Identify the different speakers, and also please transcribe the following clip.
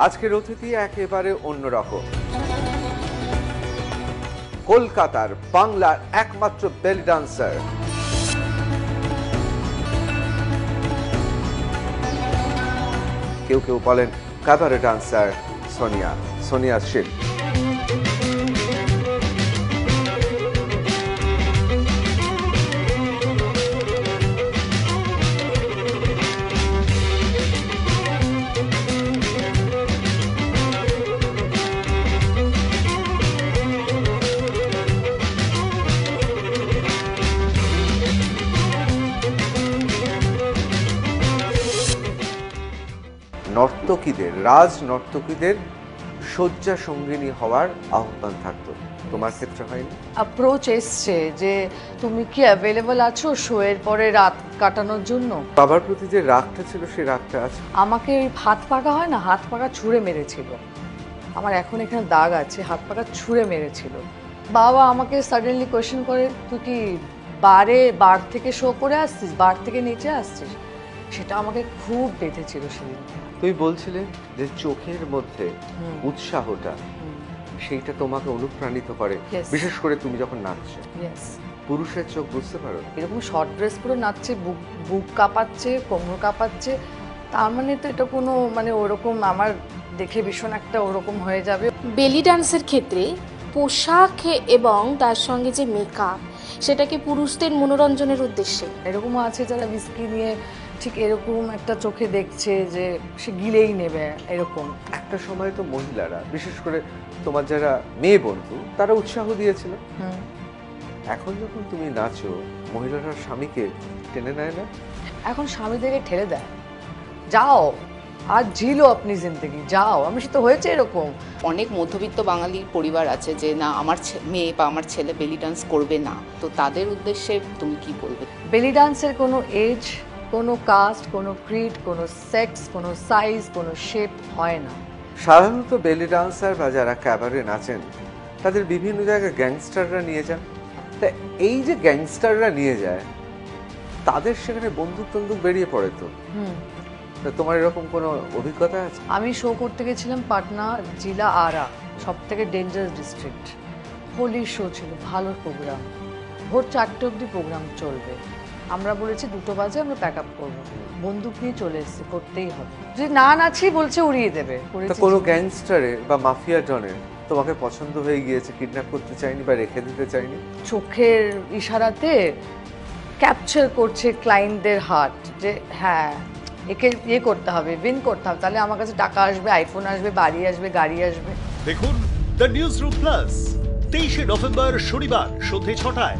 Speaker 1: আজকের অতিথি একেবারে অন্যরকম। কলকাতার বাংলার একমাত্র বেলি ডান্সার, কেউ কেউ বলেন ক্যাবারে ডান্সার সোনিয়া শীল। রাজনর্তকীদের শয্যা সঙ্গিনী হওয়ার আহ্বান থাকতো, তোমার ক্ষেত্রে হয়নি?
Speaker 2: অ্যাপ্রোচ এসছে যে তুমি কি অ্যাভেলেবল আছো শো এর পরে রাত কাটানোর জন্য।
Speaker 1: বাবার প্রতি যে রাগটা ছিল সেই রাগটা আছে।
Speaker 2: আমাকে ওই হাত পাকা হয় না, হাত পাকা ছুঁড়ে মেরেছিল। আমার এখন এখানে দাগ আছে, হাত পাকা ছুঁড়ে মেরেছিল। বাবা আমাকে সাডেনলি কোয়েশ্চেন করে, তুই কি বার থেকে শো করে আসছিস, বার থেকে নিচে আসছিস? সেটা আমাকে খুব বেঁধেছিল সেদিন।
Speaker 1: তুমি বলছিলে যে চোখের মধ্যে উৎসাহটা, সেইটা তোমাকে অনুপ্রাণিত করে, বিশেষ করে তুমি যখন নাচছো। পুরুষের চোখ বুঝতে পারো,
Speaker 2: এরকম শর্ট ড্রেস পরে নাচছে, বুক কাঁপাচ্ছে, কোমর কাঁপাচ্ছে, তার মানে তো এটা কোনো মানে ওরকম আমার দেখে ভীষণ একটা ওরকম হয়ে যাবে।
Speaker 3: বেলি ডান্সের ক্ষেত্রে পোশাক এবং তার সঙ্গে যে মেকআপ, সেটাকে পুরুষদের মনোরঞ্জনের উদ্দেশ্যে।
Speaker 2: এরকমও আছে যারা বিস্কি নিয়ে ঠিক এরকম একটা চোখে দেখছে যে সে গিলেই নেবে এরকম।
Speaker 1: একটা সময় তো মহিলারা, বিশেষ করে তোমার যারা মেয়ে বন্ধু, তারা উৎসাহ দিয়েছিল। এখন যখন তুমি নাচো, মহিলারা স্বামীকে টেনে নেয় না?
Speaker 2: এখন স্বামীদেরকে ঠেলে দেয়, যাও আর জিলো আপনি জিন্দগি, যাও। আমি সে তো হয়েছে এরকম।
Speaker 4: অনেক মধ্যবিত্ত বাঙালির পরিবার আছে যে না আমার মেয়ে বা আমার ছেলে বেলি ডান্স করবে না, তো তাদের উদ্দেশ্যে তুমি কি বলবে?
Speaker 2: বেলি ডান্সের কোনো এজ, কোনো কাস্ট, কোনো ক্রিড, কোনো সেক্স, কোনো সাইজ, কোনো শেপ হয় না।
Speaker 1: সাধারণত বেলি ডান্সার বা যারা ক্যাবারে নাচেন, তাদের বিভিন্ন জায়গায় গ্যাংস্টাররা নিয়ে যান। তা এই যে গ্যাংস্টাররা নিয়ে যায়, তাদের সেখানে বন্দুক টন্দুক বেরিয়ে পড়ে তো। তোমার এরকম কোনো অভিজ্ঞতা আছে?
Speaker 2: আমি শো করতে গেছিলাম পাটনা জেলা আরা, সব থেকে ডেঞ্জারাস ডিস্ট্রিক্ট। হোলির শো ছিল, ভালো প্রোগ্রাম, ভোর 4টে অবধি প্রোগ্রাম চলবে। আমরা বলেছি 2টো বাজে আমরা প্যাক আপ করবো, বন্দুক নিয়ে চলে এসেছি, করতেই হবে, যদি না নাচি বলছে উড়িয়ে দেবে।
Speaker 1: কোনো গ্যাংস্টারে বা মাফিয়া ডনের তোমাকে পছন্দ হয়ে গিয়েছে, কিডন্যাপ করতে চাইনি বা রেখে দিতে চাইনি?
Speaker 2: চোখের ইশারাতে ক্যাপচার করছে ক্লায়েন্টদের হার্ট, যে হ্যাঁ একে ইয়ে করতে হবে, উইন করতে হবে, তাহলে আমার কাছে টাকা আসবে, আইফোন আসবে, বাড়ি আসবে, গাড়ি আসবে।
Speaker 5: দেখুন দ্য নিউজ রুম প্লাস 23শে নভেম্বর শনিবার সন্ধ্যে 6টায়।